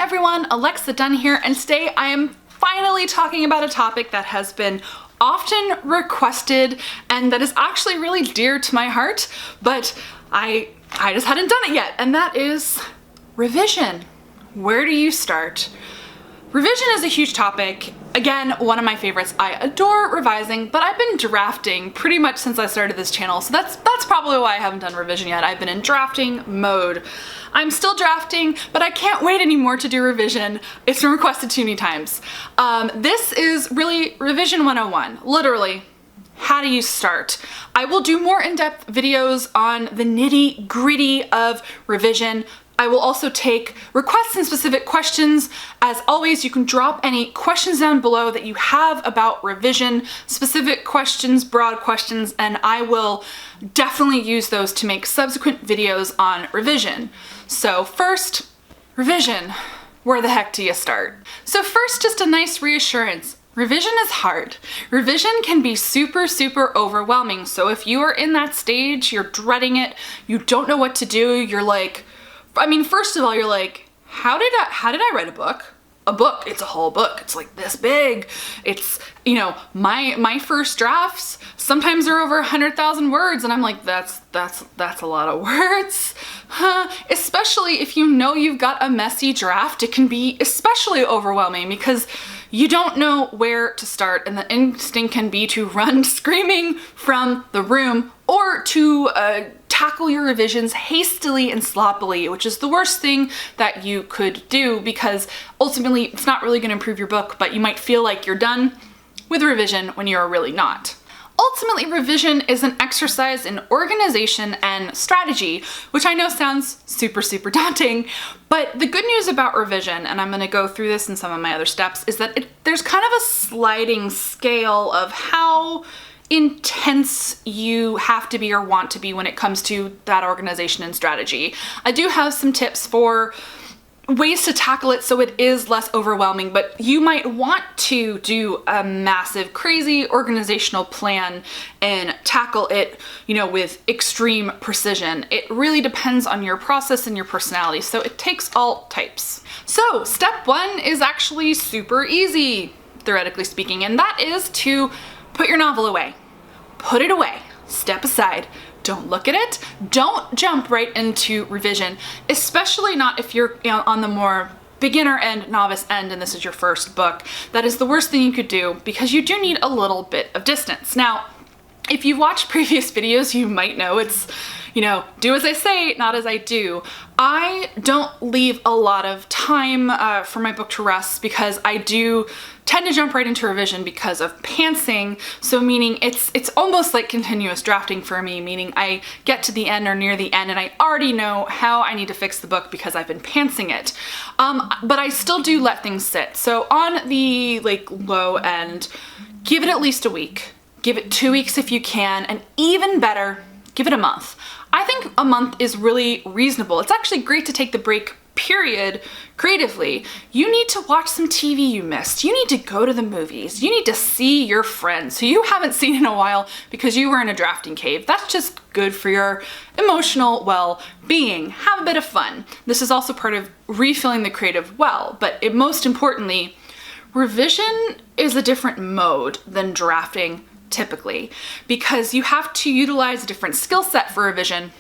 everyone, Alexa Donne here, and today I am finally talking about a topic that has been often requested and that is actually really dear to my heart, but I just hadn't done it yet, and that is revision. Where do you start? Revision is a huge topic. Again, one of my favorites. I adore revising, but I've been drafting pretty much since I started this channel, so that's probably why I haven't done revision yet. I've been in drafting mode. I'm still drafting, but I can't wait anymore to do revision. It's been requested too many times. This is really Revision 101, literally. How do you start? I will do more in-depth videos on the nitty-gritty of revision. I will also take requests and specific questions. As always, you can drop any questions down below that you have about revision, specific questions, broad questions, and I will definitely use those to make subsequent videos on revision. So first, revision. Where the heck do you start? So first, just a nice reassurance. Revision is hard. Revision can be super overwhelming. So if you are in that stage, you're dreading it, you don't know what to do, you're like, first of all, you're like, how did I write a book? A book, it's a whole book. It's like this big. It's, my first drafts, sometimes they're over 100,000 words. And I'm like, that's a lot of words. Especially if you know you've got a messy draft, it can be especially overwhelming because you don't know where to start. And the instinct can be to run screaming from the room or to tackle your revisions hastily and sloppily, which is the worst thing that you could do because ultimately it's not really going to improve your book, but you might feel like you're done with revision when you're really not. Ultimately, revision is an exercise in organization and strategy, which I know sounds super daunting, but the good news about revision, and I'm going to go through this in some of my other steps, is that there's kind of a sliding scale of how intense you have to be or want to be when it comes to that organization and strategy. I do have some tips for ways to tackle it so it is less overwhelming, but you might want to do a massive, crazy organizational plan and tackle it, with extreme precision. It really depends on your process and your personality, so it takes all types. So step one is actually super easy, theoretically speaking, and that is to put your novel away. Put it away. Step aside. Don't look at it. Don't jump right into revision, especially not if you're on the more beginner end, novice end, and this is your first book. That is the worst thing you could do because you do need a little bit of distance. Now, if you've watched previous videos, you might know it's, do as I say, not as I do. I don't leave a lot of time for my book to rest because I do tend to jump right into revision because of pantsing. So meaning it's almost like continuous drafting for me, meaning I get to the end or near the end and I already know how I need to fix the book because I've been pantsing it. But I still do let things sit. So on the low end, give it at least a week. Give it 2 weeks if you can, and even better, give it a month. I think a month is really reasonable. It's actually great to take the break, period, creatively. You need to watch some TV you missed. You need to go to the movies. You need to see your friends who you haven't seen in a while because you were in a drafting cave. That's just good for your emotional well-being. Have a bit of fun. This is also part of refilling the creative well, but most importantly, revision is a different mode than drafting typically, because you have to utilize a different skill set for revision.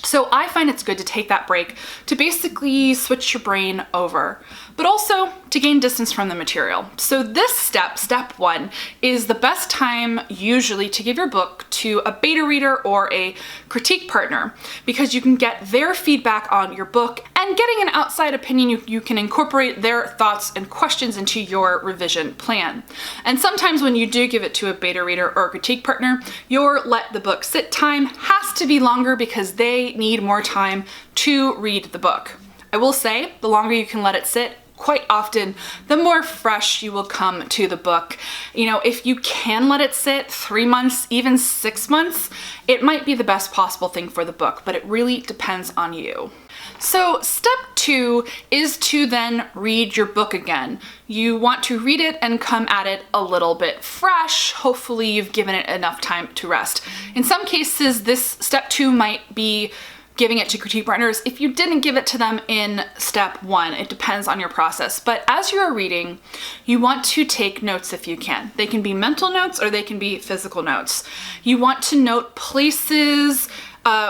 So I find it's good to take that break to basically switch your brain over, but also to gain distance from the material. So this step one, is the best time usually to give your book to a beta reader or a critique partner because you can get their feedback on your book, and getting an outside opinion, you can incorporate their thoughts and questions into your revision plan. And sometimes when you do give it to a beta reader or a critique partner, your let the book sit time has to be longer because they need more time to read the book. I will say, the longer you can let it sit, quite often, the more fresh you will come to the book. If you can let it sit 3 months, even 6 months, it might be the best possible thing for the book, but it really depends on you. So step 2 is to then read your book again. You want to read it and come at it a little bit fresh. Hopefully you've given it enough time to rest. In some cases, this step 2 might be giving it to critique partners if you didn't give it to them in step 1. It depends on your process. But as you are reading, you want to take notes if you can. They can be mental notes or they can be physical notes. You want to note places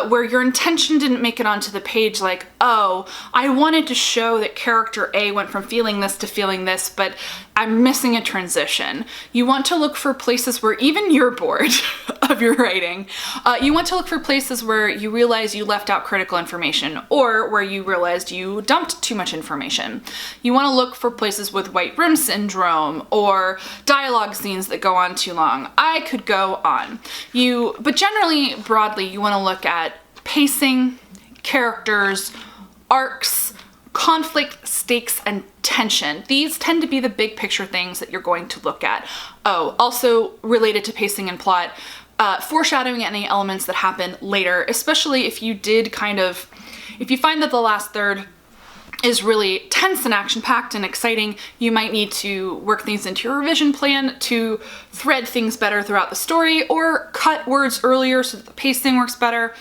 where your intention didn't make it onto the page, like, oh, I wanted to show that character A went from feeling this to feeling this, but I'm missing a transition. You want to look for places where even you're bored of your writing. You want to look for places where you realize you left out critical information or where you realized you dumped too much information. You want to look for places with white room syndrome or dialogue scenes that go on too long. I could go on. But generally, broadly, you want to look at pacing, characters, arcs, conflict, stakes, and tension. These tend to be the big picture things that you're going to look at. Oh, also related to pacing and plot, foreshadowing any elements that happen later, especially if you if you find that the last third is really tense and action-packed and exciting, you might need to work things into your revision plan to thread things better throughout the story or cut words earlier so that the pacing works better.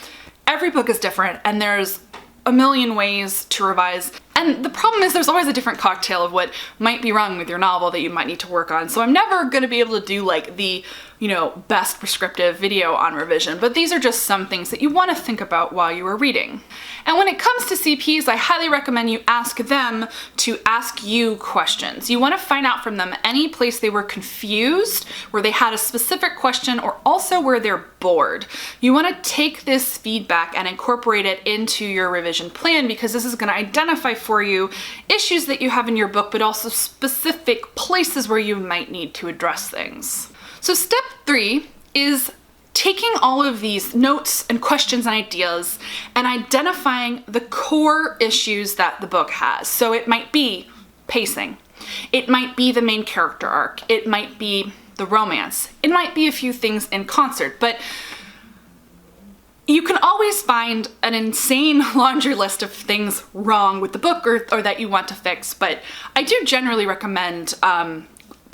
Every book is different and there's a million ways to revise. And the problem is there's always a different cocktail of what might be wrong with your novel that you might need to work on. So I'm never going to be able to do like the, best prescriptive video on revision, but these are just some things that you want to think about while you are reading. And when it comes to CPs, I highly recommend you ask them to ask you questions. You want to find out from them any place they were confused, where they had a specific question, or also where they're bored. You want to take this feedback and incorporate it into your revision plan because this is going to identify for you issues that you have in your book, but also specific places where you might need to address things. So step 3 is taking all of these notes and questions and ideas and identifying the core issues that the book has. So it might be pacing. It might be the main character arc. It might be the romance. It might be a few things in concert, but you can always find an insane laundry list of things wrong with the book or that you want to fix, but I do generally recommend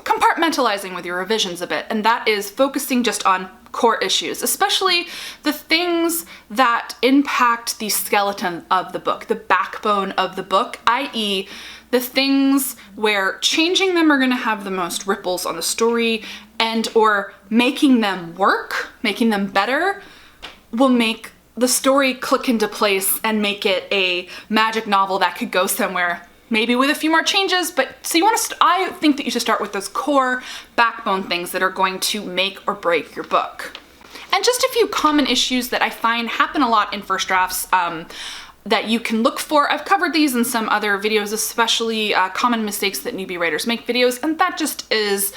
compartmentalizing with your revisions a bit, and that is focusing just on core issues, especially the things that impact the skeleton of the book, the backbone of the book, i.e. the things where changing them are going to have the most ripples on the story and or making them work, making them better, will make the story click into place and make it a magic novel that could go somewhere, maybe with a few more changes, but so I think that you should start with those core backbone things that are going to make or break your book. And just a few common issues that I find happen a lot in first drafts that you can look for. I've covered these in some other videos, especially common mistakes that newbie writers make videos, and that just is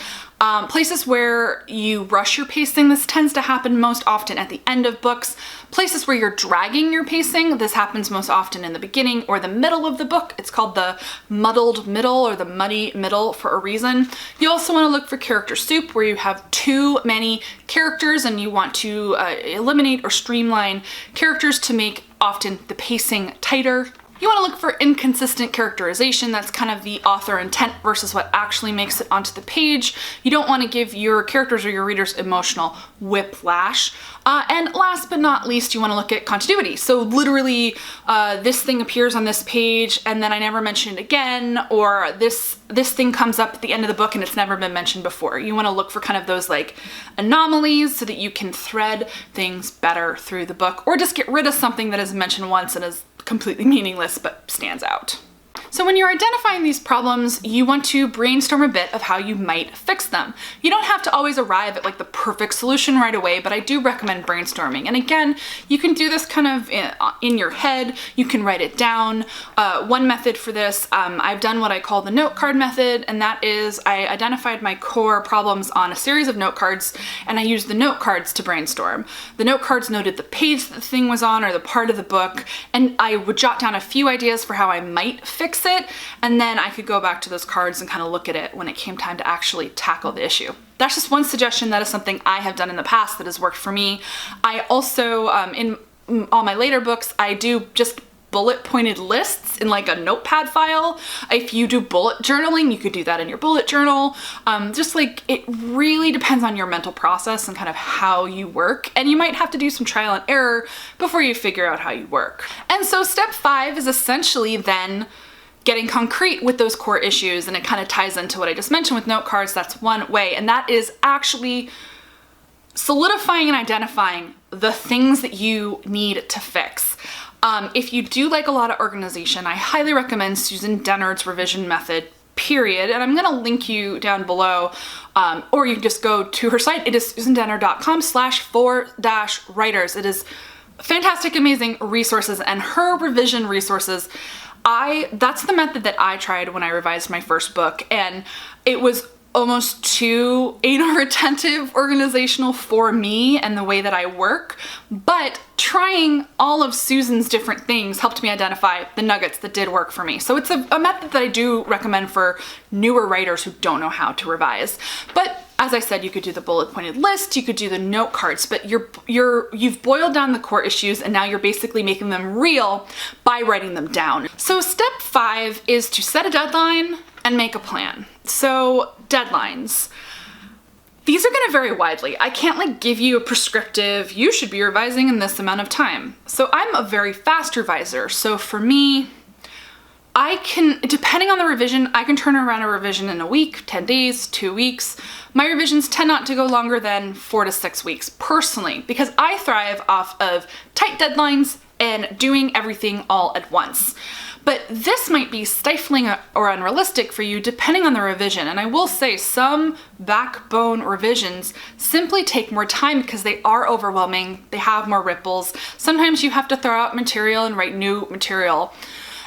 places where you rush your pacing. This tends to happen most often at the end of books. Places where you're dragging your pacing. This happens most often in the beginning or the middle of the book. It's called the muddled middle or the muddy middle for a reason. You also want to look for character soup, where you have too many characters and you want to eliminate or streamline characters to make often the pacing tighter. You want to look for inconsistent characterization. That's kind of the author intent versus what actually makes it onto the page. You don't want to give your characters or your readers emotional whiplash. And last but not least, you want to look at continuity. So literally, this thing appears on this page and then I never mention it again, or this thing comes up at the end of the book and it's never been mentioned before. You want to look for kind of those like anomalies so that you can thread things better through the book, or just get rid of something that is mentioned once and is completely meaningless but stands out. So when you're identifying these problems, you want to brainstorm a bit of how you might fix them. You don't have to always arrive at like the perfect solution right away, but I do recommend brainstorming. And again, you can do this kind of in your head. You can write it down. One method for this, I've done what I call the note card method, and that is I identified my core problems on a series of note cards, and I used the note cards to brainstorm. The note cards noted the page that the thing was on or the part of the book, and I would jot down a few ideas for how I might fix it, and then I could go back to those cards and kind of look at it when it came time to actually tackle the issue. That's just one suggestion. That is something I have done in the past that has worked for me. I also, in all my later books, I do just bullet pointed lists in like a notepad file. If you do bullet journaling, you could do that in your bullet journal. Just like, it really depends on your mental process and kind of how you work. And you might have to do some trial and error before you figure out how you work. And so step 5 is essentially then getting concrete with those core issues. And it kind of ties into what I just mentioned with note cards. That's one way. And that is actually solidifying and identifying the things that you need to fix. If you do like a lot of organization, I highly recommend Susan Dennard's revision method, period. And I'm going to link you down below, or you can just go to her site. It is susandennard.com/4-writers. It is fantastic, amazing resources, and her revision resources. That's the method that I tried when I revised my first book, and it was almost too anal retentive organizational for me and the way that I work, but trying all of Susan's different things helped me identify the nuggets that did work for me. So it's a method that I do recommend for newer writers who don't know how to revise. But as I said, you could do the bullet pointed list, you could do the note cards, but you've boiled down the core issues and now you're basically making them real by writing them down. So step 5 is to set a deadline and make a plan. So deadlines. These are gonna vary widely. I can't like give you a prescriptive, you should be revising in this amount of time. So I'm a very fast reviser. So for me, I can, depending on the revision, I can turn around a revision in a week, 10 days, 2 weeks. My revisions tend not to go longer than 4 to 6 weeks personally, because I thrive off of tight deadlines and doing everything all at once. But this might be stifling or unrealistic for you depending on the revision. And I will say some backbone revisions simply take more time because they are overwhelming. They have more ripples. Sometimes you have to throw out material and write new material.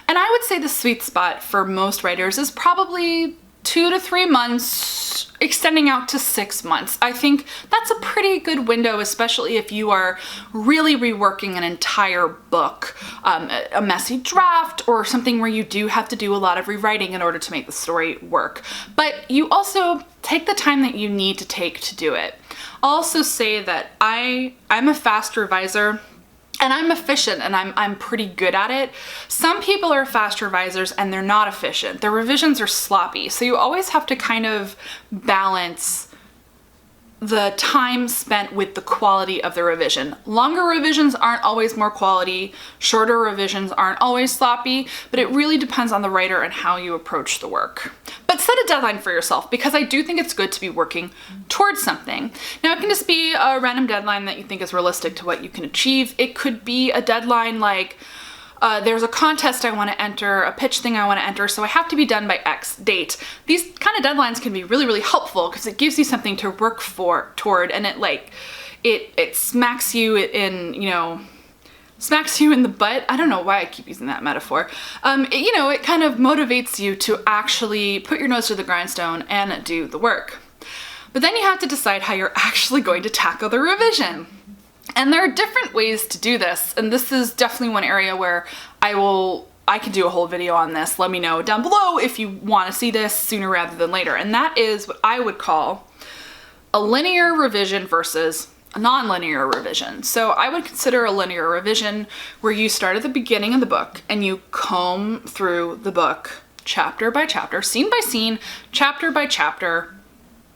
And I would say the sweet spot for most writers is probably 2 to 3 months, extending out to 6 months. I think that's a pretty good window, especially if you are really reworking an entire book, a messy draft, or something where you do have to do a lot of rewriting in order to make the story work. But you also take the time that you need to take to do it. I'll also say that I'm a fast reviser. And I'm efficient and I'm pretty good at it. Some people are fast revisers and they're not efficient. Their revisions are sloppy. So you always have to kind of balance the time spent with the quality of the revision. Longer revisions aren't always more quality. Shorter revisions aren't always sloppy, but it really depends on the writer and how you approach the work. But set a deadline for yourself, because I do think it's good to be working towards something. Now, it can just be a random deadline that you think is realistic to what you can achieve. It could be a deadline like, there's a contest I want to enter, a pitch thing I want to enter, so I have to be done by X date. These kind of deadlines can be really, really helpful because it gives you something to work toward, and it smacks you in, smacks you in the butt. I don't know why I keep using that metaphor. It kind of motivates you to actually put your nose to the grindstone and do the work. But then you have to decide how you're actually going to tackle the revision. And there are different ways to do this, and this is definitely one area where I can do a whole video on this. Let me know down below if you want to see this sooner rather than later. And that is what I would call a linear revision versus a nonlinear revision. So I would consider a linear revision where you start at the beginning of the book and you comb through the book chapter by chapter, scene by scene, chapter by chapter,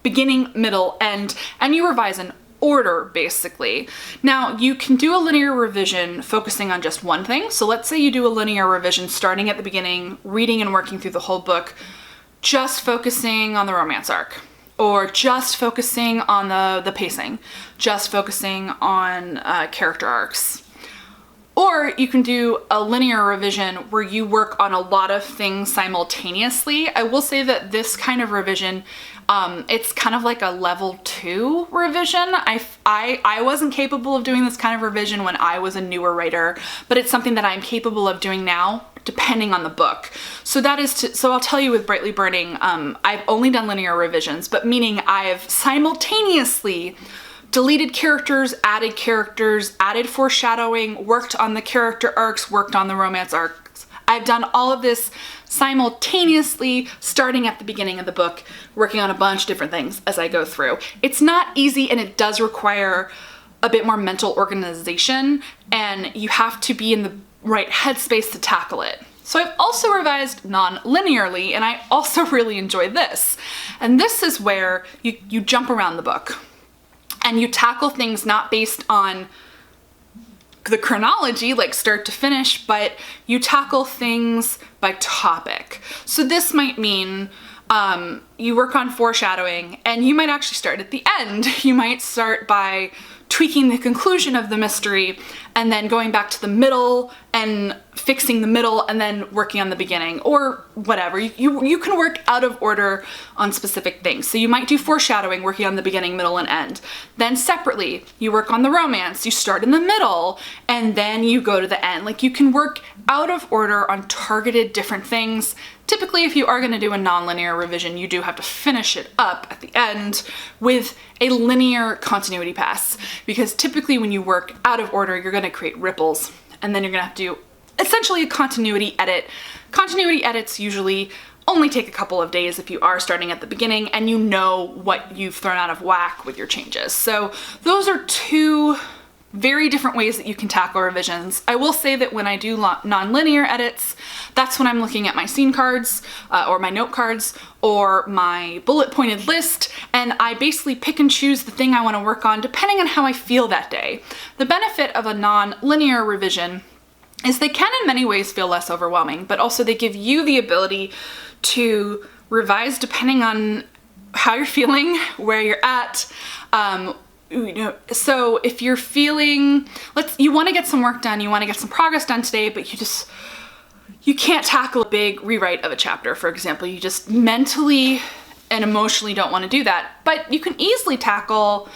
beginning, middle, end, and you revise in order, basically. Now, you can do a linear revision focusing on just one thing. So let's say you do a linear revision starting at the beginning, reading and working through the whole book, just focusing on the romance arc, or just focusing on the pacing, just focusing on character arcs. Or you can do a linear revision where you work on a lot of things simultaneously. I will say that this kind of revision, it's kind of like a level 2 revision. I wasn't capable of doing this kind of revision when I was a newer writer, but it's something that I'm capable of doing now, depending on the book. So I'll tell you with Brightly Burning, I've only done linear revisions, but meaning I've simultaneously deleted characters, added foreshadowing, worked on the character arcs, worked on the romance arcs. I've done all of this simultaneously, starting at the beginning of the book, working on a bunch of different things as I go through. It's not easy, and it does require a bit more mental organization, and you have to be in the right headspace to tackle it. So I've also revised non-linearly, and I also really enjoy this. And this is where you jump around the book and you tackle things not based on the chronology, like start to finish, but you tackle things by topic. So this might mean you work on foreshadowing, and you might actually start at the end. You might start by tweaking the conclusion of the mystery and then going back to the middle and fixing the middle and then working on the beginning, or whatever. You can work out of order on specific things. So you might do foreshadowing, working on the beginning, middle, and end. Then separately, you work on the romance. You start in the middle and then you go to the end. Like, you can work out of order on targeted different things. Typically, if you are going to do a nonlinear revision, you do have to finish it up at the end with a linear continuity pass, because typically when you work out of order, you're going to create ripples, and then you're going to have to do essentially a continuity edit. Continuity edits usually only take a couple of days if you are starting at the beginning and you know what you've thrown out of whack with your changes. So those are two very different ways that you can tackle revisions. I will say that when I do non-linear edits, that's when I'm looking at my scene cards or my note cards or my bullet pointed list, and I basically pick and choose the thing I want to work on depending on how I feel that day. The benefit of a non-linear revision is they can in many ways feel less overwhelming, but also they give you the ability to revise depending on how you're feeling, where you're at. So if you're feeling, you want to get some work done, you want to get some progress done today, but you can't tackle a big rewrite of a chapter, for example. You just mentally and emotionally don't want to do that. But you can easily tackle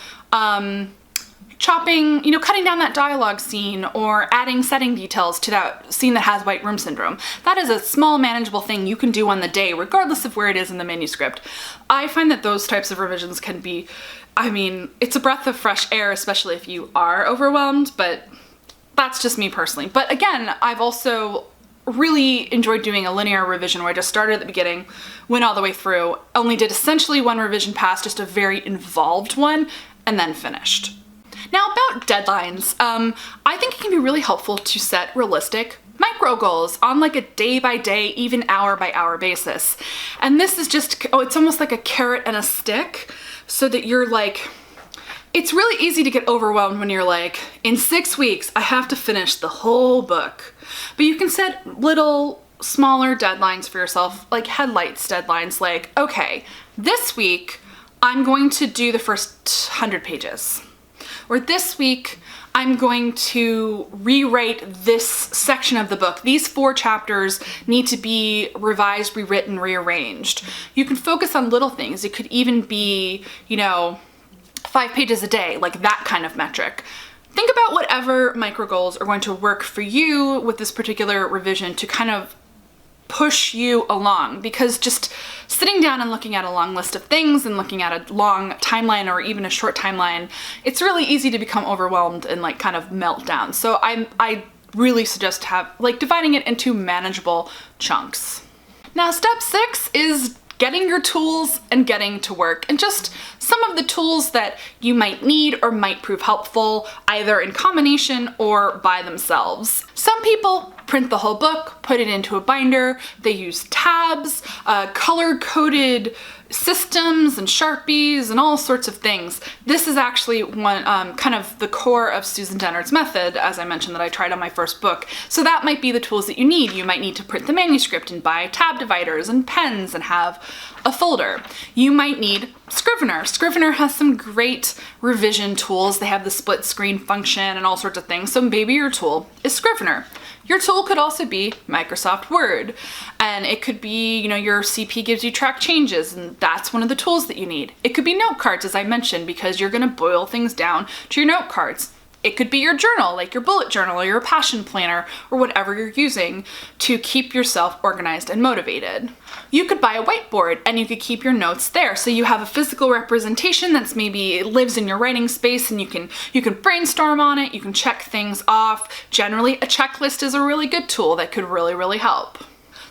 chopping, cutting down that dialogue scene or adding setting details to that scene that has white room syndrome. That is a small, manageable thing you can do on the day, regardless of where it is in the manuscript. I find that those types of revisions can be, it's a breath of fresh air, especially if you are overwhelmed, but that's just me personally. But again, I've also really enjoyed doing a linear revision where I just started at the beginning, went all the way through, only did essentially one revision pass, just a very involved one, and then finished. Now, about deadlines, I think it can be really helpful to set realistic micro goals on like a day-by-day, even hour-by-hour basis. And this is just, it's almost like a carrot and a stick, so that you're like, it's really easy to get overwhelmed when you're like, in 6 weeks, I have to finish the whole book. But you can set little, smaller deadlines for yourself, like headlights deadlines, like, okay, this week, I'm going to do the first 100 pages. Or this week, I'm going to rewrite this section of the book. These 4 chapters need to be revised, rewritten, rearranged. You can focus on little things. It could even be, 5 pages a day, like that kind of metric. Think about whatever micro goals are going to work for you with this particular revision to kind of push you along, because just sitting down and looking at a long list of things and looking at a long timeline or even a short timeline, it's really easy to become overwhelmed and like kind of melt down. So I really suggest dividing it into manageable chunks. Now, step 6 is getting your tools and getting to work, and just some of the tools that you might need or might prove helpful either in combination or by themselves. Some people print the whole book, put it into a binder. They use tabs, color-coded systems and Sharpies and all sorts of things. This is actually one kind of the core of Susan Dennard's method, as I mentioned, that I tried on my first book. So that might be the tools that you need. You might need to print the manuscript and buy tab dividers and pens and have a folder. You might need Scrivener. Scrivener has some great revision tools. They have the split screen function and all sorts of things. So maybe your tool is Scrivener. Your tool could also be Microsoft Word, and it could be, your CP gives you track changes, and that's one of the tools that you need. It could be note cards, as I mentioned, because you're going to boil things down to your note cards. It could be your journal, like your bullet journal or your passion planner or whatever you're using to keep yourself organized and motivated. You could buy a whiteboard and you could keep your notes there, so you have a physical representation that's maybe lives in your writing space, and you can brainstorm on it, you can check things off. Generally, a checklist is a really good tool that could really, really help.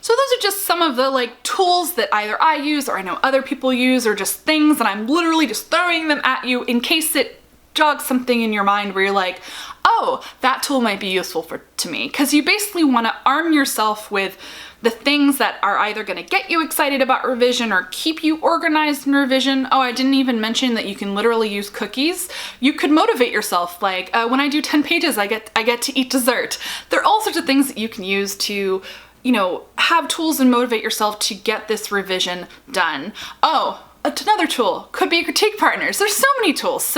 So those are just some of the tools that either I use or I know other people use, or just things that I'm literally just throwing them at you in case it jog something in your mind where you're like, oh, that tool might be useful to me. Because you basically want to arm yourself with the things that are either going to get you excited about revision or keep you organized in revision. Oh, I didn't even mention that you can literally use cookies. You could motivate yourself, like when I do 10 pages, I get to eat dessert. There are all sorts of things that you can use to, you know, have tools and motivate yourself to get this revision done. Oh, another tool could be critique partners. There's so many tools.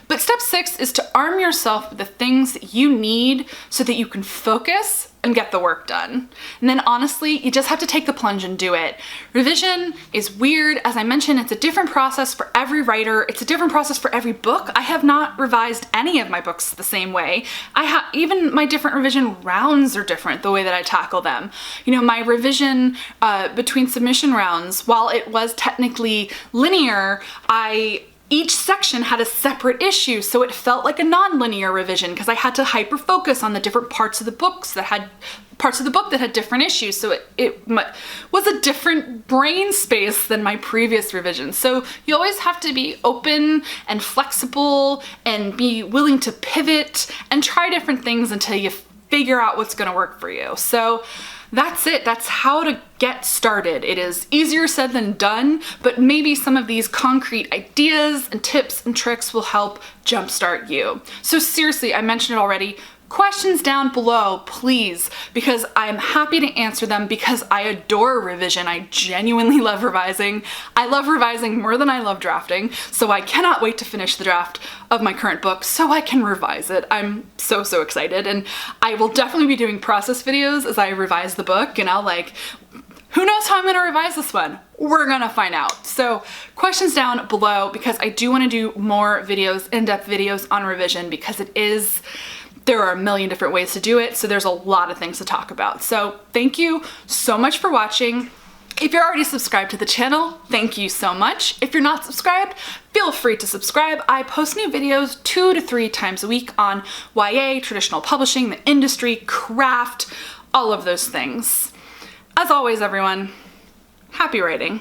But step 6 is to arm yourself with the things that you need so that you can focus and get the work done. And then honestly, you just have to take the plunge and do it. Revision is weird. As I mentioned, it's a different process for every writer. It's a different process for every book. I have not revised any of my books the same way. Even my different revision rounds are different, the way that I tackle them. You know, my revision between submission rounds, while it was technically linear, each section had a separate issue, so it felt like a non-linear revision because I had to hyper-focus on the different parts of the book that had different issues, so it was a different brain space than my previous revision. So you always have to be open and flexible and be willing to pivot and try different things until you figure out what's going to work for you. So that's it. That's how to get started. It is easier said than done, but maybe some of these concrete ideas and tips and tricks will help jumpstart you. So seriously, I mentioned it already, questions down below, please, because I'm happy to answer them because I adore revision. I genuinely love revising. I love revising more than I love drafting, so I cannot wait to finish the draft of my current book so I can revise it. I'm so excited, and I will definitely be doing process videos as I revise the book, and I'll who knows how I'm gonna revise this one? We're gonna find out. So questions down below because I do wanna do more videos, in-depth videos on revision because there are a million different ways to do it, so there's a lot of things to talk about. So thank you so much for watching. If you're already subscribed to the channel, thank you so much. If you're not subscribed, feel free to subscribe. I post new videos 2 to 3 times a week on YA, traditional publishing, the industry, craft, all of those things. As always, everyone, happy writing.